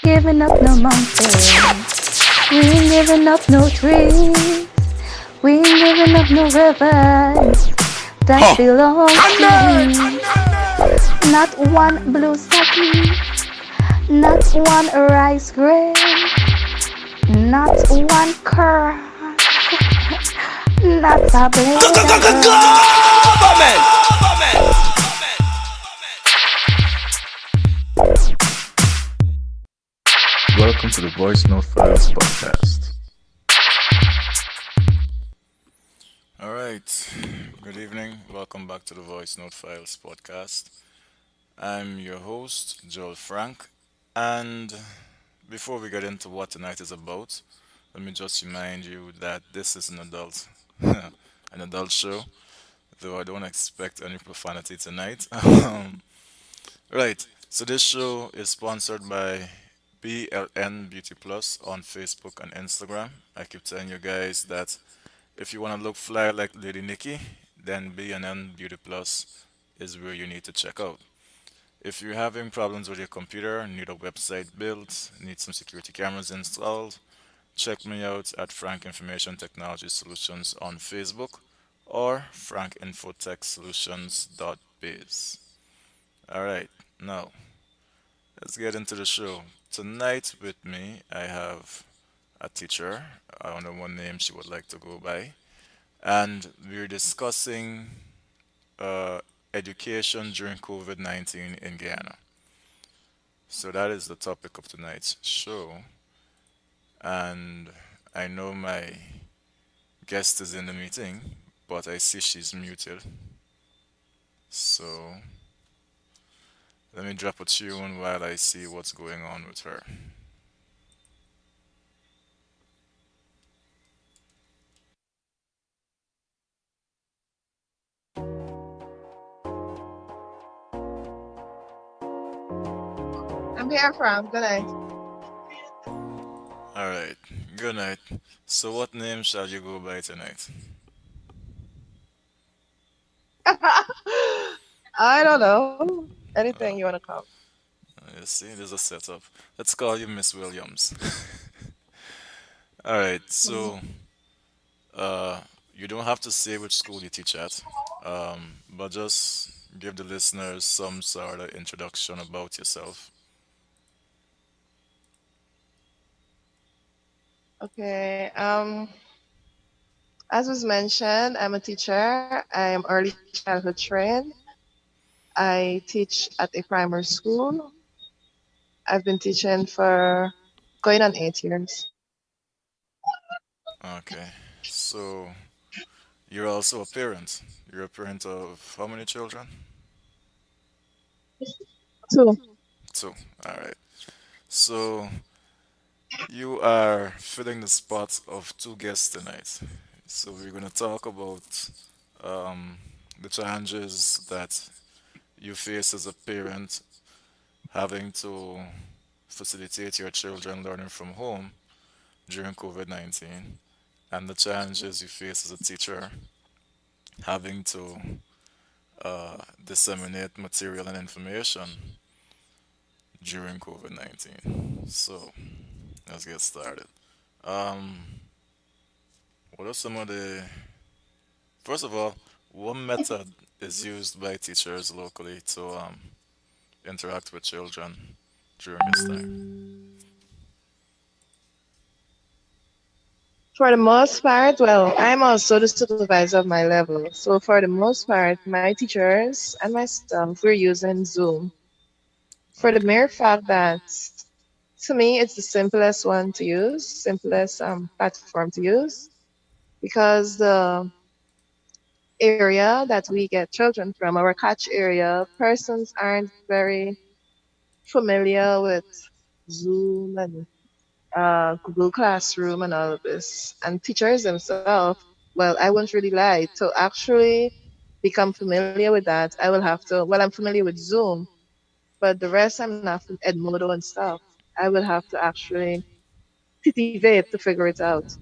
Giving up no mountain. We ain't giving up no trees. We ain't giving up no rivers that Huh. belongs to Thunder! we. Not one blue saki, not one rice grain, not one curl, not a blade of grass. Government! Welcome to the Voice Note Files podcast. Alright, good evening. Welcome back to the Voice Note Files podcast. I'm your host, Joel Frank, and before we get into what tonight is about, let me just remind you that this is an adult show, though I don't expect any profanity tonight. Right, so this show is sponsored by BLN Beauty Plus on Facebook and Instagram. I keep telling you guys that if you want to look fly like Lady Nikki, then BNN Beauty Plus is where you need to check out. If you're having problems with your computer, need a website built, need some security cameras installed, check me out at Frank Information Technology Solutions on Facebook or frankinfotechsolutions.biz. Alright, now let's get into the show. Tonight with me, I have a teacher. I don't know what name she would like to go by. And we're discussing uh, education during COVID 19 in Guyana. So that is the topic of tonight's show. And I know my guest is in the meeting, but I see she's muted. So let me drop a tune while I see what's going on with her. I'm here from. Good night. Alright, good night. So, what name shall you go by tonight? I don't know. Anything you Uh, want to call. you see, there's a setup. Let's call you Miss Williams. Alright, Mhm. so Uh, you don't have to say which school you teach at, but just give the listeners some sort of introduction about yourself. Okay. As was mentioned, I'm a teacher. I'm early childhood trained. I teach at a primary school. I've been teaching for going on 8 years. Okay, so you're also a parent. You're a parent of how many children? Two. Two. All right. So you are filling the spot of two guests tonight. So we're going to talk about um, the challenges that you face as a parent having to facilitate your children learning from home during COVID 19 and the challenges you face as a teacher having to disseminate material and information during COVID 19. So, let's get started. Um, what are some of the, first of all, what method is used by teachers locally to interact with children during this time? For the most part, well, I'm also the supervisor of my level. So for the most part, my teachers and myself, we're using Zoom. For the Okay. mere fact that to me it's the simplest one to use, simplest platform to use, because the area that we get children from, our catch area, persons aren't very familiar with Zoom and Google Classroom and all of this. And teachers themselves, well, I won't really lie, to actually become familiar with that, I will have to, well, I'm familiar with Zoom, but the rest I'm not, Edmodo and stuff, I will have to actually titivate to figure it out.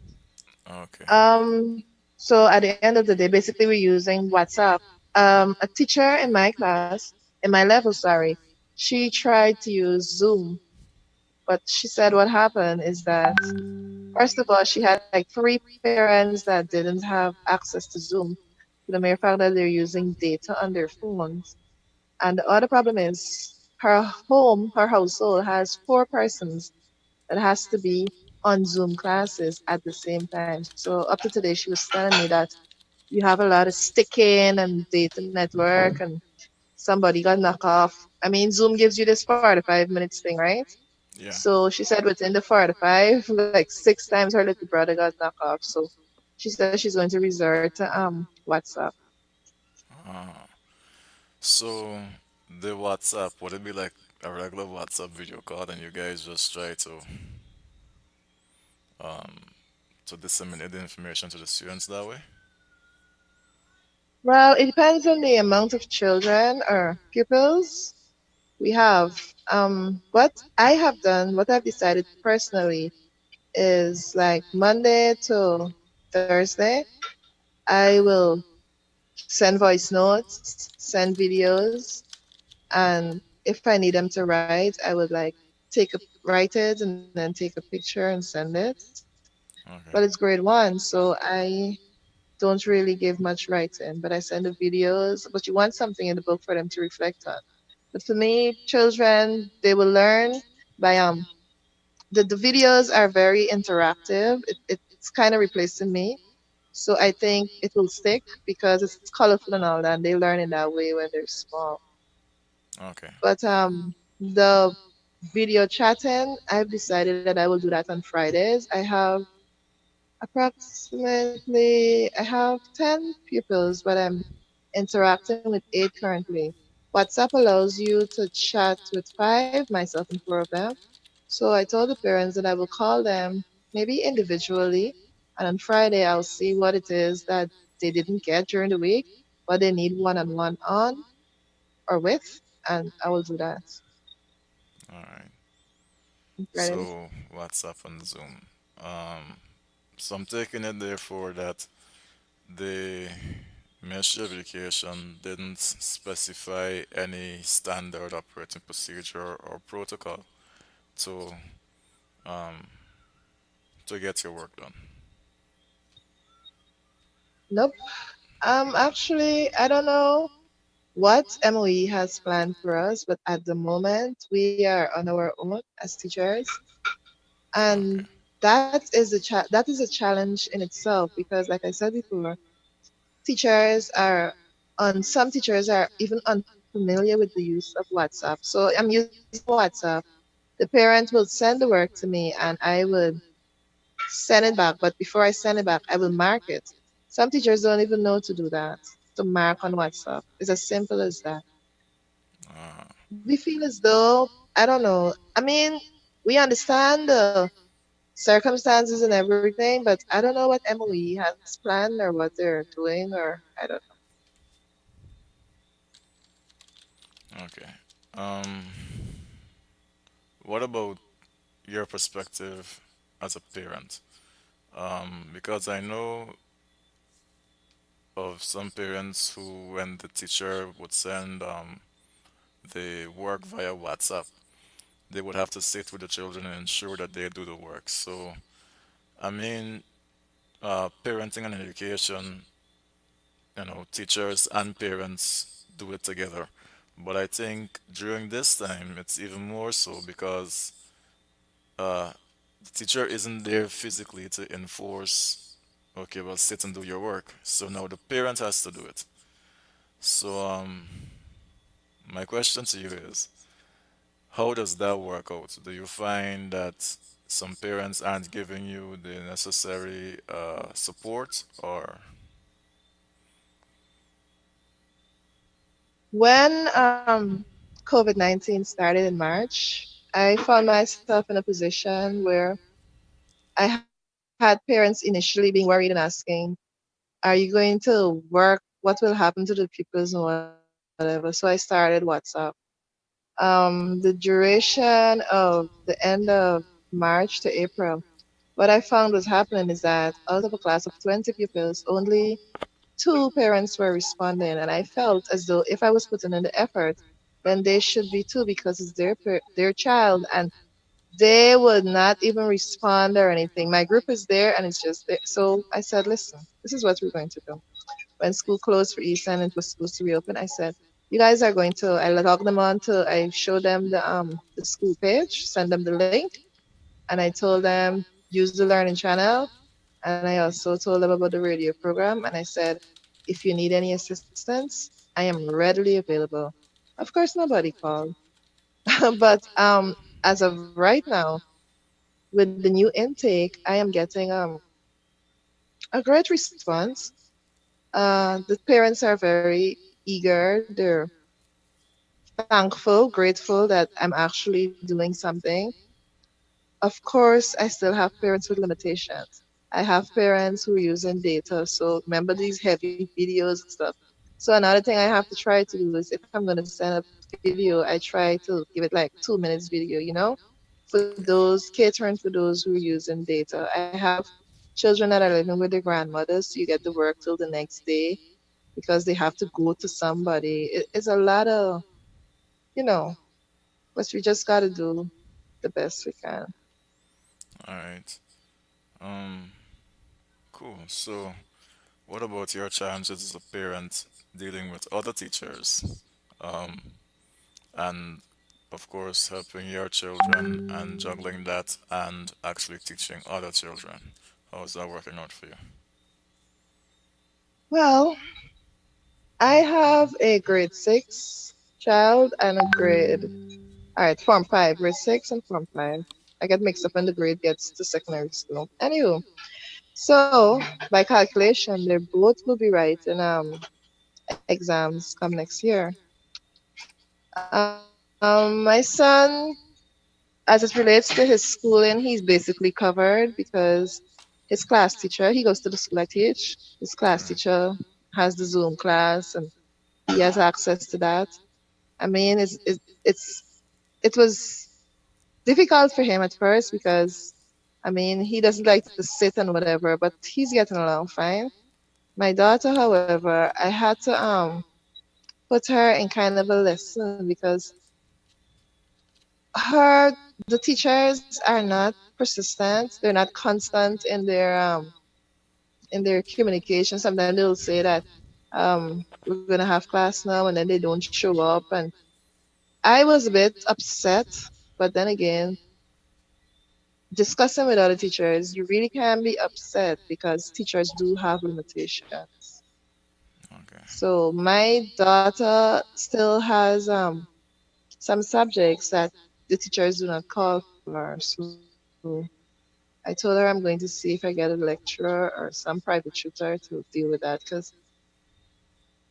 Okay. So at the end of the day, basically we're using WhatsApp. A teacher in my class, in my level, sorry, she tried to use Zoom, But she said what happened is that, first of all, she had like three parents that didn't have access to Zoom, to the mere fact that they're using data on their phones. And the other problem is her household has four persons that has to be on Zoom classes at the same time. So up to today, she was telling me that you have a lot of sticking and data network and somebody got knocked off. I mean, Zoom gives you this 45 minutes thing, right? Yeah. So she said within the 45, like six times her little brother got knocked off. So she said she's going to resort to WhatsApp. Uh, so the WhatsApp, would it be like a regular WhatsApp video call and you guys just try to disseminate the information to the students that way? Well, it depends on the amount of children or pupils we have. What I have done, what I've decided personally is like Monday to Thursday, I will send voice notes, send videos, and if I need them to write, I would like write it and then take a picture and send it. But it's grade Okay. one, so I don't really give much writing, but I send the videos. But you want something in the book for them to reflect on. But for me, children, they will learn by the videos are very interactive. It's kind of replacing me. So I think it will stick because it's colorful and all that, and they learn in that way when they're small. Okay. But the video chatting, I've decided that I will do that on Fridays. I have 10 pupils, but I'm interacting with 8 currently. WhatsApp allows you to chat with 5, myself and 4 of them. So I told the parents that I will call them maybe individually, and on Friday I'll see what it is that they didn't get during the week, what they need one-on-one on or with, and I will do that All right. on Fridays. So WhatsApp and Zoom. Um, so I'm taking it therefore that the Ministry of Education didn't specify any standard operating procedure or protocol to um, to get your work done. Nope. Actually, I don't know what MOE has planned for us, but at the moment we are on our own as teachers, and Okay. that is a challenge in itself because, like I said before, teachers are on some teachers are even unfamiliar with the use of WhatsApp. So I'm using WhatsApp. The parent will send the work to me, and I would send it back. But before I send it back, I will mark it. Some teachers don't even know to do that, to mark on WhatsApp. It's as simple as that. Uh, We feel as though, I don't know. I mean, we understand the circumstances and everything, but I don't know what MOE has planned or what they're doing, or I don't okay. Um, what about your perspective as a parent? Because I know of some parents who, when the teacher would send the work via WhatsApp, they would have to sit with the children and ensure that they do the work. So, I mean, parenting and education, teachers and parents do it together. But I think during this time, it's even more so because uh, the teacher isn't there physically to enforce, okay, well, sit and do your work. So now the parent has to do it. So, my question to you is, how does that work out? Do you find that some parents aren't giving you the necessary support, or know. When COVID-19 started in March, I found myself in a position where I had parents initially being worried and asking, are you going to work? What will happen to the pupils and whatever? So I started WhatsApp. The duration of the end of March to April, what I found was happening is that out of a class of 20 pupils, only 2 parents were responding. And I felt as though if I was putting in the effort, then they should be too because it's their child and They would not even respond or anything. My group is there and it's just there. So I said, listen, this is what we're going to do. When school closed for Easter and it was supposed to reopen, I said, you guys are going to, I log them on to, I show them the school page, send them the link, and I told them, use the learning channel. And I also told them about the radio program. And I said, if you need any assistance, I am readily available. Of course, nobody called. But as of right now, with the new intake, I am getting a great response. The parents are very eager. They're thankful, grateful that I'm actually doing something. Of course, I still have parents with limitations. I have parents who are using data. So remember these heavy videos and stuff. So another thing I have to try to do is if I'm going to send a video, I try to give it like 2 minutes video, for those catering for those who are using data. I have children that are living with their grandmothers. So you get to work till the next day because they have to go to somebody. It's a lot of, you know, but we just got to do the best we can. All right. Um, cool. So, what about your challenges as a parent dealing with other teachers? Um, and of course, helping your children and juggling that and actually teaching other children. How is that working out for you? Well, I have a grade six child and a grade, all right, form five, grade six and form five. I get mixed up when the grade gets to secondary school. Anywho, so by calculation, they both will be writing exams come next year. My son, as it relates to his schooling, he's basically covered because his class teacher, he goes to the school I teach. His class Right. teacher has the Zoom class and he has access to that. I mean, it was difficult for him at first because, I mean, he doesn't like to sit and whatever, but he's getting along fine. My daughter, however, I had to put her in kind of a lesson because her the teachers are not persistent. They're not constant in their communication. Sometimes they'll say that we're gonna have class now, and then they don't show up. And I was a bit upset, but then again, discussing with other teachers, you really can be upset because teachers do have limitations. Okay. So my daughter still has some subjects that the teachers do not call for. So I told her I'm going to see if I get a lecturer or some private tutor to deal with that because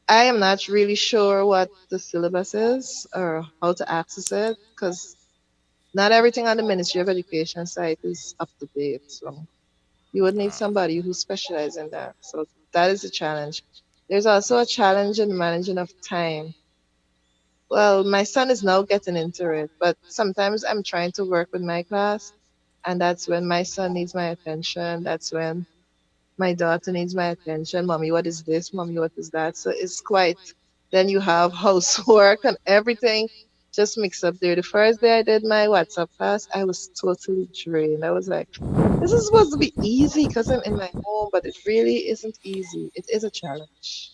I am not really sure what the syllabus is or how to access it because not everything on the Ministry of Education site is up to date. So you would need Uh, somebody who specializes in that. So that is a challenge. There's also a challenge in managing of time. Well, my son is now getting into it, but sometimes I'm trying to work with my class, and that's when my son needs my attention. That's when my daughter needs my attention. Mommy, what is this? Mommy, what is that? So it's quite, then you have housework and everything just mixed up there. The first day I did my WhatsApp class, I was totally drained. I was like, this is supposed to be easy because I'm in my home, but it really isn't easy. It is a challenge.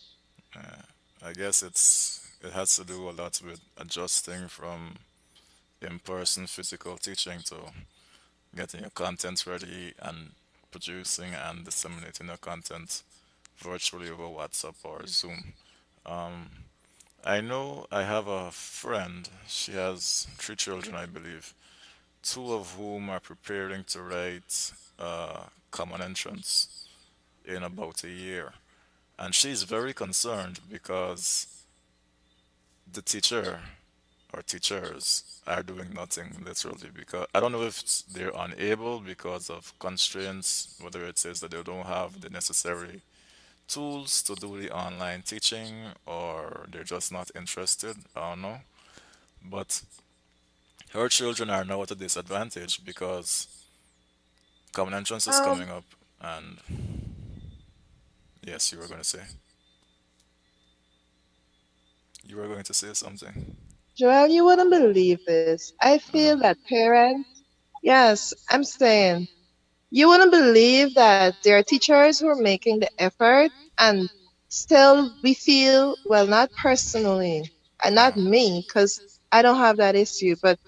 uh, I guess it has to do a lot with adjusting from in-person physical teaching to getting your content ready and producing and disseminating your content virtually over WhatsApp or Zoom. Um, I know I have a friend. She has three children, I believe, two of whom are preparing to write common entrance in about a year. And she's very concerned because the teacher or teachers are doing nothing literally because I don't know if they're unable because of constraints, whether it says that they don't have the necessary tools to do the online teaching or they're just not interested. I don't know. But her children are now at a disadvantage because common entrance is Um, coming up and yes, you were going to say something. Joel, you wouldn't believe this. I feel Uh-huh. that parents, Yes, I'm saying you wouldn't believe that there are teachers who are making the effort and still we feel, well, not personally, and not Yeah, me, because I don't have that issue, but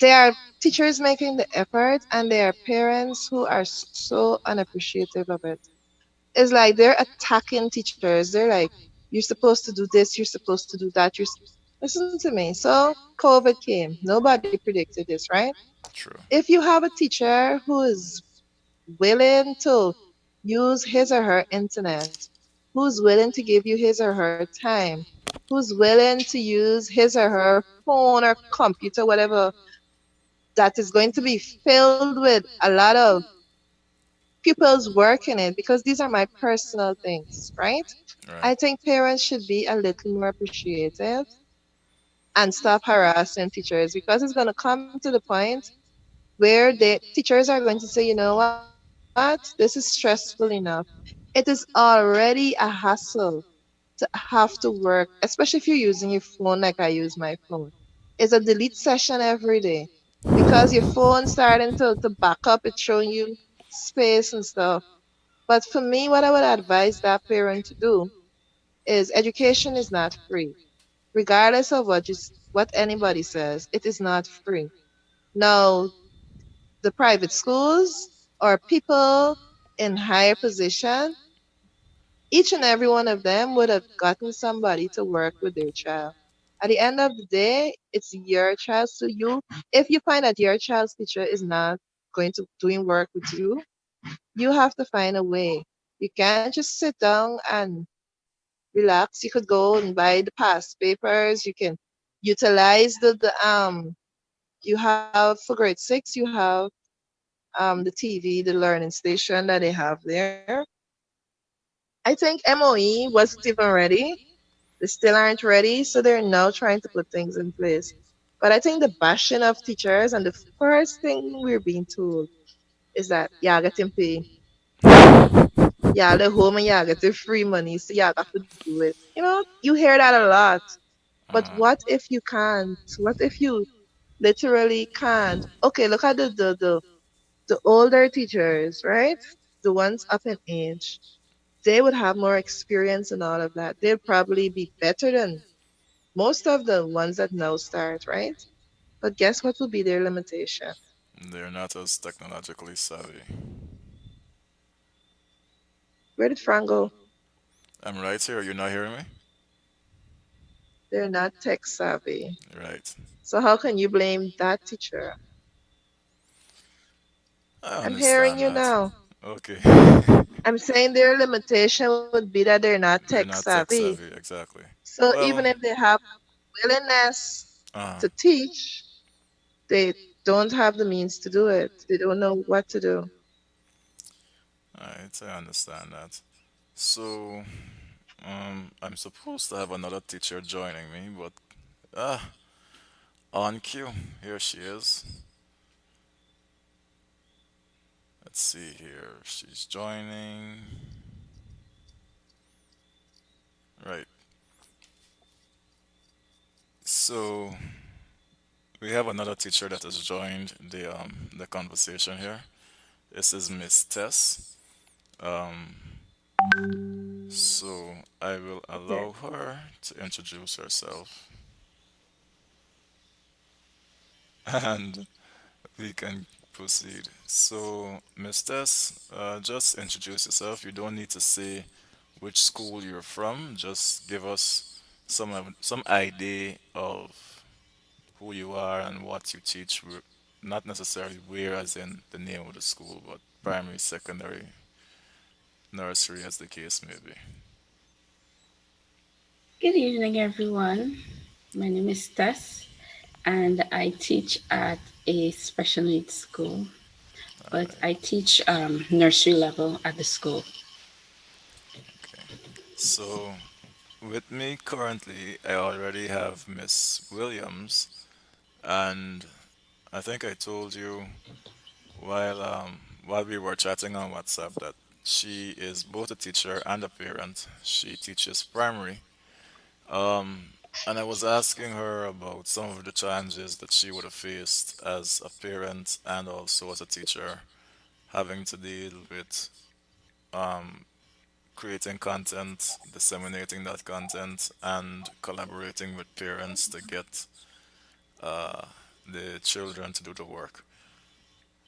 there are teachers making the effort and there are parents who are so unappreciative of it. It's like they're attacking teachers. They're like, you're supposed to do this, you're supposed to do that. Listen to me. So COVID came. Nobody predicted this, right? true. If you have a teacher who is willing to use his or her internet, who's willing to give you his or her time, who's willing to use his or her phone or computer, whatever, that is going to be filled with a lot of pupils work in it, because these are my personal things, right? Right. I think parents should be a little more appreciative and stop harassing teachers, because it's going to come to the point where the teachers are going to say, you know what, this is stressful enough. It is already a hassle to have to work, especially if you're using your phone like I use my phone. It's a delete session every day because your phone starting to back up, it's showing you space and stuff. But for me, what I would advise that parent to do is education is not free. Regardless of what anybody says, it is not free. Now, the private schools or people in higher position, each and every one of them would have gotten somebody to work with their child. At the end of the day, it's your child. So if you find that your child's teacher is not going to doing work with you have to find a way. You can't just sit down and relax. You could go and buy the past papers. You can utilize you have for grade six, you have the TV, the learning station that they have there. I think MOE wasn't even ready. They still aren't ready, so they're now trying to put things in place. But I think the bashing of teachers and the first thing we're being told is that y'all getting paid. Y'all the home and y'all getting free money, so y'all got to do it. You hear that a lot. But Uh, what if you can't? What if you literally can't? Okay, look at the older teachers, right? The ones up in age. They would have more experience and all of that. They'd probably be better than most of the ones that now start, right? But guess what will be their limitation? they're not as technologically savvy. Where did Frank go? I'm right here. You're not hearing me? They're not tech savvy. Right. So how can you blame that teacher? I I'm hearing understand you that. now. Okay. I'm saying their limitation would be that they're not tech They're not tech savvy. savvy, exactly. So even Well, if they have willingness uh, to teach, they don't have the means to do it. They don't know what to do. alright, I understand that. So, I'm supposed to have another teacher joining me, but ah, on cue, here she is. Let's see here. She's joining. Right. So we have another teacher that has joined the conversation here. This is Miss Tess. Um, so I will Okay. allow her to introduce herself, and we can proceed. So, Miss Tess, just introduce yourself. You don't need to say which school you're from. Just give us some idea of who you are and what you teach. Not necessarily where, as in the name of the school, but primary, secondary, nursery, as the case may be. Good evening, everyone. My name is Tess, and I teach at a special needs school, All but right. I teach nursery level at the school. Okay. So, with me currently, I already have Miss Williams, and I think I told you while we were chatting on WhatsApp that she is both a teacher and a parent. She teaches primary. And I was asking her about some of the challenges that she would have faced as a parent and also as a teacher, having to deal with creating content, disseminating that content, and collaborating with parents to get the children to do the work.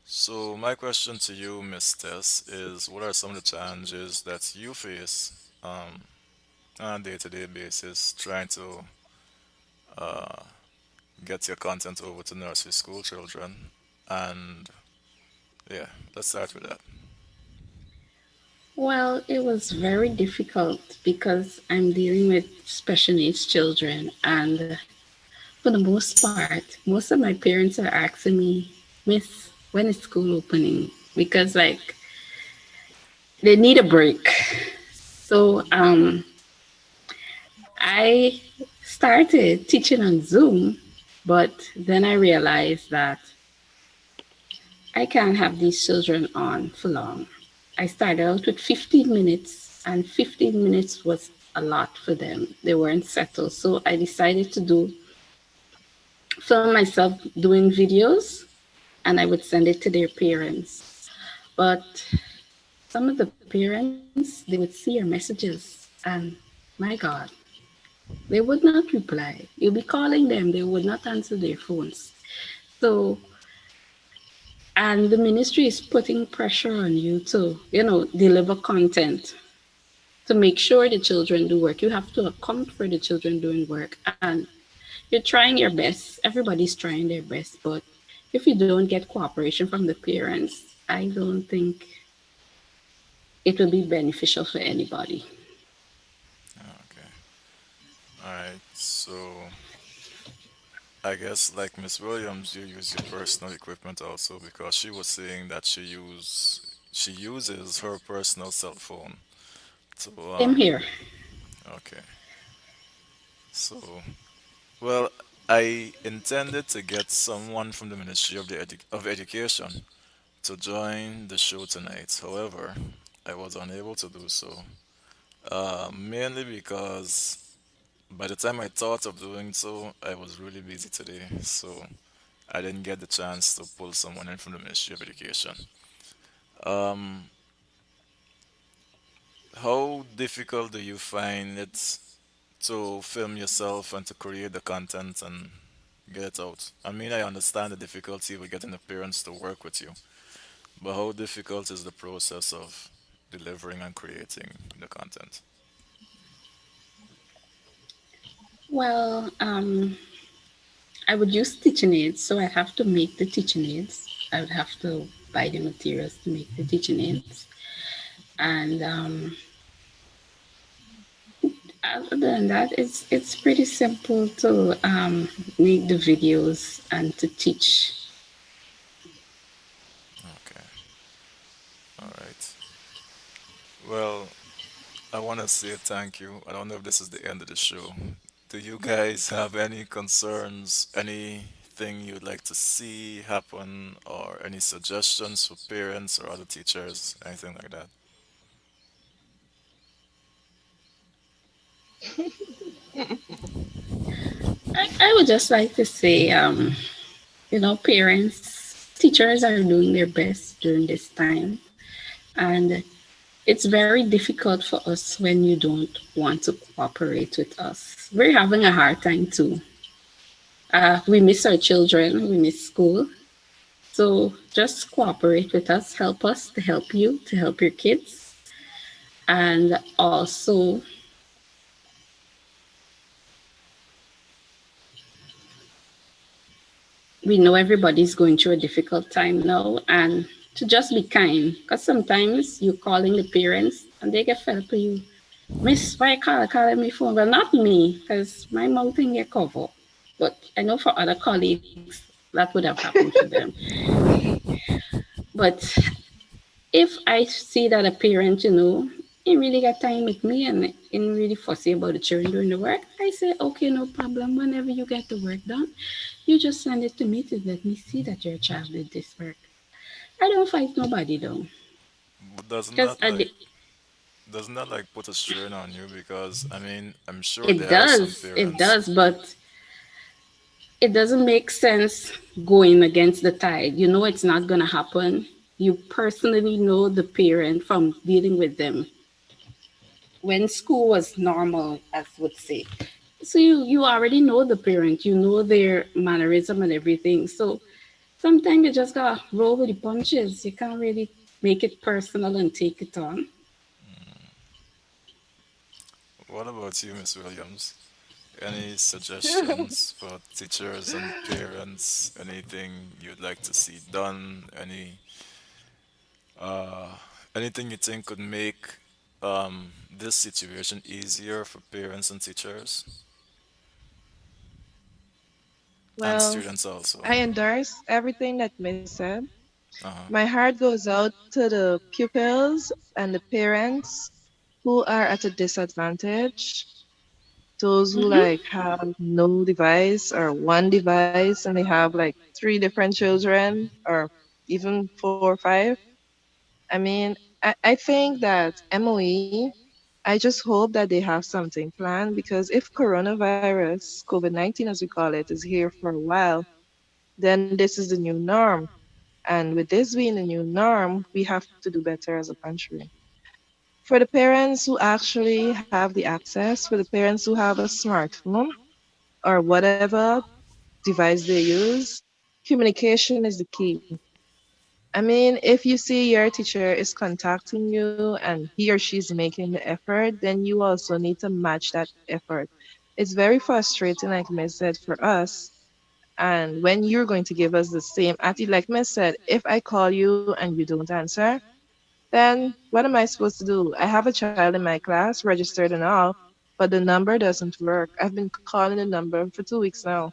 So, my question to you, Miss Tess, is what are some of the challenges that you face on a day-to-day basis trying to get your content over to nursery school children? And yeah, let's start with that. Well, it was very difficult because I'm dealing with special needs children, and for the most part, most of my parents are asking me, Miss, when is school opening? Because like they need a break. So I started teaching on Zoom, but then I realized that I can't have these children on for long. I started out with 15 minutes, and 15 minutes was a lot for them. They weren't settled. So I decided to film myself doing videos, and I would send it to their parents. But some of the parents, they would see your messages, and my God, they would not reply. You'll be calling them, they would not answer their phones. So, and the ministry is putting pressure on you to, deliver content to make sure the children do work. You have to account for the children doing work, and you're trying your best. Everybody's trying their best, but if you don't get cooperation from the parents, I don't think it will be beneficial for anybody. Okay. All right. So, I guess like Miss Williams, you use your personal equipment also because she was saying that she uses her personal cell phone. So Same here. okay. So well, I intended to get someone from the Ministry of Education to join the show tonight. However, I was unable to do so. Mainly because by the time I thought of doing so, I was really busy today. So I didn't get the chance to pull someone in from the Ministry of Education. Um, how difficult do you find it to film yourself and to create the content and get it out? I mean, I understand the difficulty with getting the parents to work with you, but how difficult is the process of delivering and creating the content? Well, I would use teaching aids, so I have to make the teaching aids. I would have to buy the materials to make the teaching aids, and other than that, it's pretty simple to make the videos and to teach. Okay, all right. Well, I want to say thank you. I don't know if this is the end of the show. Do you guys have any concerns, anything you'd like to see happen, or any suggestions for parents or other teachers, anything like that? I would just like to say, parents, teachers are doing their best during this time, and it's very difficult for us when you don't want to cooperate with us. We're having a hard time too. We miss our children, we miss school. So just cooperate with us, help us to help you, to help your kids. And also, we know everybody's going through a difficult time now, and to just be kind. Because sometimes you're calling the parents and they get fed up with you. Miss, why calling me phone? Well, not me, because my mouth thing get covered. But I know for other colleagues that would have happened for them. But if I see that a parent, he really got time with me and in really fussy about the children doing the work, I say, okay, no problem. Whenever you get the work done, you just send it to me to let me see that your child did this work. I don't fight nobody though. But doesn't Because that like Doesn't that like put a strain on you? Because I mean, I'm sure It there are some does, it parents. does, but it doesn't make sense going against the tide. You know it's not gonna happen. You personally know the parent from dealing with them when school was normal, as would say. So you already know the parent, you know their mannerism and everything. So sometimes you just gotta roll with the punches. You can't really make it personal and take it on. What about you, Miss Williams? Any suggestions for teachers and parents? Anything you'd like to see done? Uh, anything you think could make this situation easier for parents and teachers and Well, students also? I endorse everything that Miss said. Uh-huh. My heart goes out to the pupils and the parents who are at a disadvantage. Those who Mm-hmm. like have no device or one device and they have like three different children or even four or five. I mean, I think that MOE, I just hope that they have something planned because if coronavirus, COVID-19 as we call it, is here for a while, then this is the new norm. And with this being the new norm, we have to do better as a country. For the parents who actually have the access, for the parents who have a smartphone or whatever device they use, communication is the key. I mean, if you see your teacher is contacting you and he or she's making the effort, then you also need to match that effort. It's very frustrating, like Miss said, for us. And when you're going to give us the same attitude, like Miss said, if I call you and you don't answer, then what am I supposed to do? I have a child in my class registered and all, but the number doesn't work. I've been calling the number for 2 weeks now.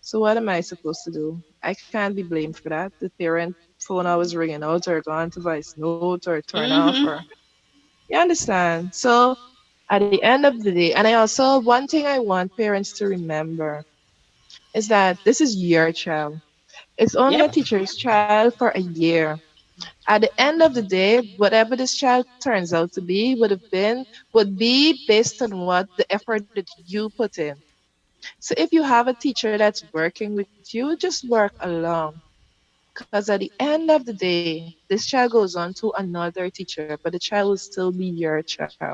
So what am I supposed to do? I can't be blamed for that. The parent phone always ringing out or gone to voice note or turn off or Mm-hmm. you understand. So at the end of the day, and I also one thing I want parents to remember is that this is your child. It's only a Yep. teacher's child for a year. At the end of the day, whatever this child turns out to be would be based on what the effort that you put in. So if you have a teacher that's working with you, just work along. Because at the end of the day, this child goes on to another teacher, but the child will still be your child.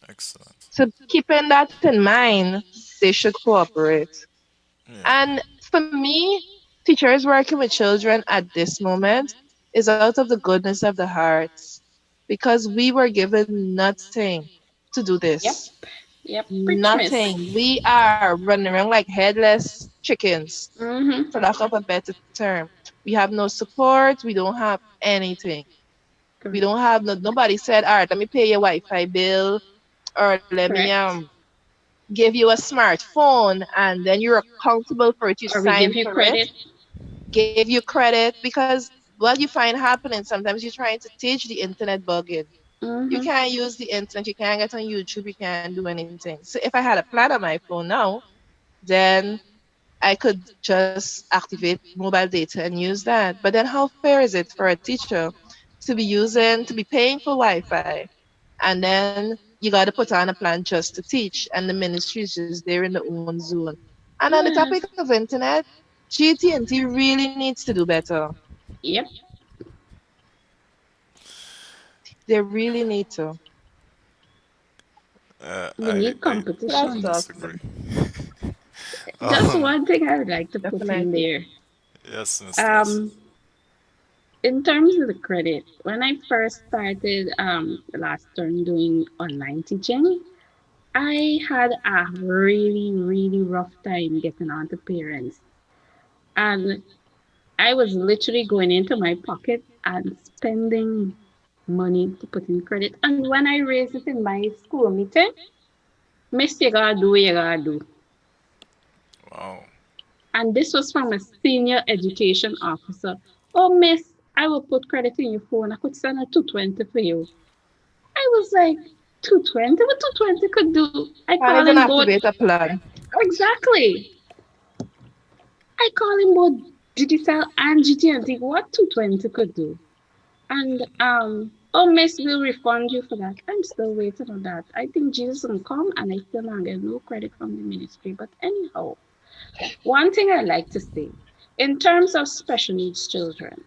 Excellent. So keeping that in mind, they should cooperate. Yeah. And for me, teachers working with children at this moment is out of the goodness of the hearts because we were given nothing to do Yep. this. Yep. Preach, miss. Nothing. We are running around like headless chickens, Mm-hmm. for lack of a better term. We have no support. We don't have anything. We Correct. don't have nobody said, all right, let me pay your Wi-Fi bill or let me Correct. give you a smartphone and then you're accountable for it. You Or we sign give you for it, credit. give you credit because what you find happening sometimes you're trying to teach the internet bugging. You Mm-hmm. can't use the internet, you can't get on YouTube, you can't do anything. So if I had a plan on my phone now, then I could just activate mobile data and use that. But then how fair is it for a teacher to be paying for Wi-Fi and then you got to put on a plan just to teach and the ministry is just there in the own zone. And on the Yeah. topic of internet, GT&T really needs to do better. Yep. They really need to. We need So that's I competition. tough. disagree. Just Um, one thing I would like to put in Definitely. there. yes, Miss Stacy. Um, in terms of the credit, when I first started last term doing online teaching, I had a really, really rough time getting on to parents. And I was literally going into my pocket and spending money to put in credit. And when I raised it in my school meeting, Miss, you gotta do what you gotta do. Wow. And this was from a senior education officer. Oh, Miss, I will put credit in your phone. I could send a 220 for you. I was like, 220? What 220 could do? I Can't call even in both. activate a plan. Exactly. I call in both digital and GT and think what 220 could do. And Oh, miss, we'll refund you for that. I'm still waiting on that. I think Jesus will come and I still don't get no credit from the ministry. But anyhow, one thing I like to say, in terms of special needs children,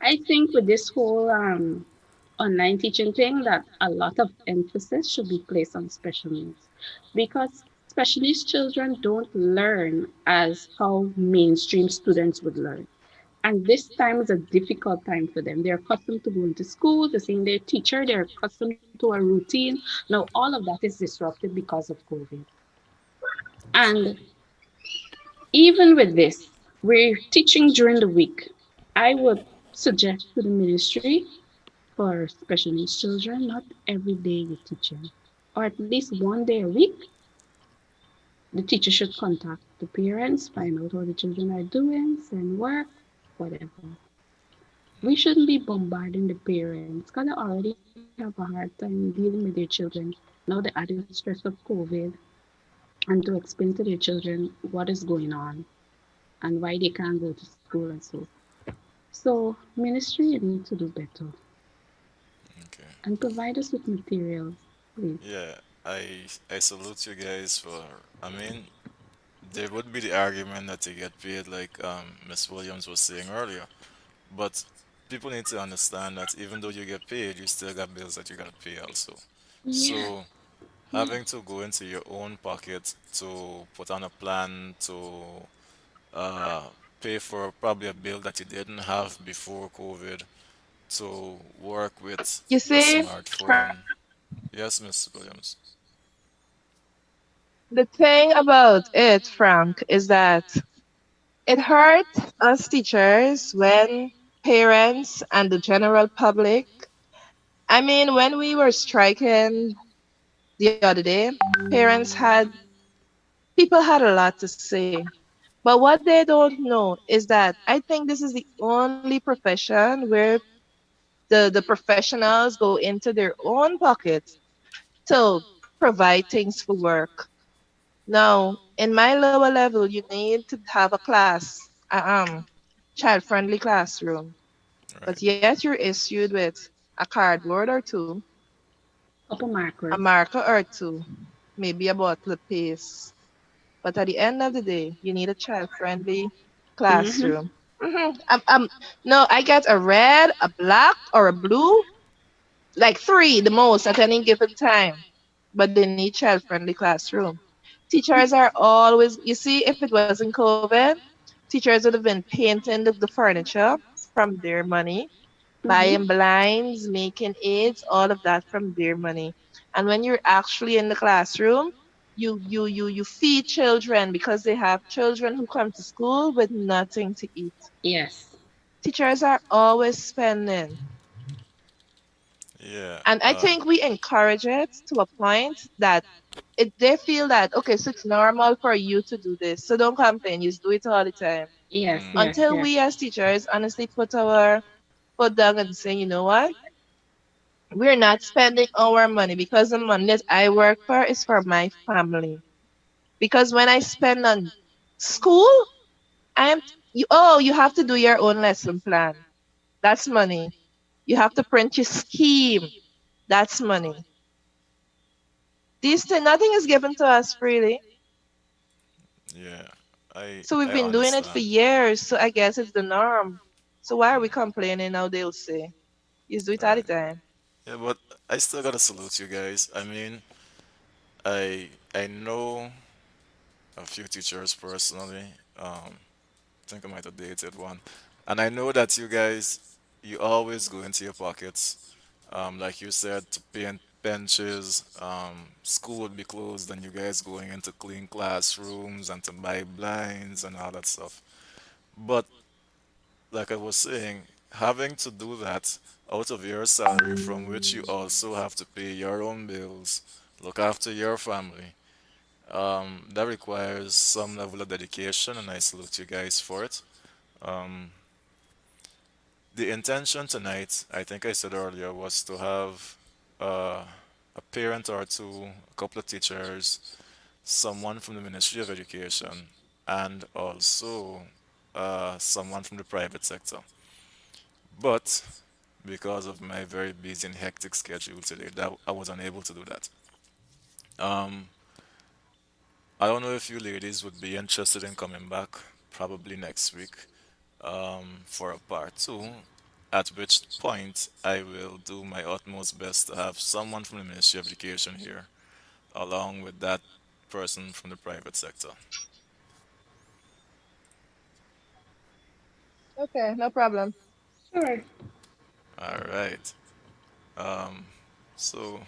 I think with this whole online teaching thing that a lot of emphasis should be placed on special needs because special needs children don't learn as how mainstream students would learn. And this time is a difficult time for them. They're accustomed to going to school, to seeing their teacher, they're accustomed to a routine. Now, all of that is disrupted because of COVID. And even with this, we're teaching during the week. I would suggest to the ministry for special needs children, not every day you're teaching, or at least one day a week. The teacher should contact the parents, find out how the children are doing, send work, whatever. We shouldn't be bombarding the parents because they already have a hard time dealing with their children. Now they're adding stress of COVID and to explain to their children what is going on and why they can't go to school and so. So ministry, you need to do better Okay. and provide us with materials, please. Yeah, I salute you guys for. I mean, there would be the argument that you get paid, like Miss Williams was saying earlier, but people need to understand that even though you get paid, you still got bills that you gotta pay also. Yeah, So having to go into your own pocket to put on a plan to uh, pay for probably a bill that you didn't have before COVID, to work with You a see, smartphone. Yes, Miss Williams. the thing about it, Frank, is that it hurts us teachers when parents and the general public. I mean, when we were striking the other day, parents had, people had a lot to say. But what they don't know is that I think this is the only profession where the professionals go into their own pockets to provide things for work. Now, in my lower level, you need to have a class, child-friendly classroom. Right. But yet you're issued with a cardboard or two, couple a markers. marker or two, maybe a bottle of paste. But at the end of the day, you need a child-friendly Mm-hmm. classroom. No, I get a red, a black, or a blue, like three the most at any given time. But they need child-friendly classroom. Teachers are always, you see, if it wasn't COVID, teachers would have been painting the furniture from their money, buying Mm-hmm. blinds, making aids, all of that from their money. And when you're actually in the classroom, you feed children because they have children who come to school with nothing to eat. Yes. Teachers are always spending. Yeah. And I think we encourage it to a point that they feel that, okay, so it's normal for you to do this. So don't complain, you just do it all the time. Yes. Mm, Yes. Until Yes. we as teachers honestly put our foot down and say, you know what? We're not spending our money because the money that I work for is for my family. Because when I spend on school, you have to do your own lesson plan. That's money. You have to print your scheme. That's money. These things, nothing is given to us freely. yeah. I So we've I been doing it for understand. years. So I guess it's the norm. So why are we complaining now? They'll say, you do it all the Right. time. Yeah, but I still gotta salute you guys. I mean, I know a few teachers personally. I think I might have dated one, and I know that you guys, you always go into your pockets. Like you said, to paint benches. School would be closed, and you guys going into clean classrooms and to buy blinds and all that stuff. But like I was saying, having to do that out of your salary, from which you also have to pay your own bills, look after your family, that requires some level of dedication, and I salute you guys for it. Um, the intention tonight, I think I said earlier, was to have uh, a parent or two, a couple of teachers, someone from the Ministry of Education, and also someone from the private sector. But because of my very busy and hectic schedule today. That I was unable to do that. Um, I don't know if you ladies would be interested in coming back probably next week for a part two, at which point I will do my utmost best to have someone from the Ministry of Education here, along with that person from the private sector. Okay, no problem. Sure. All right. Um, so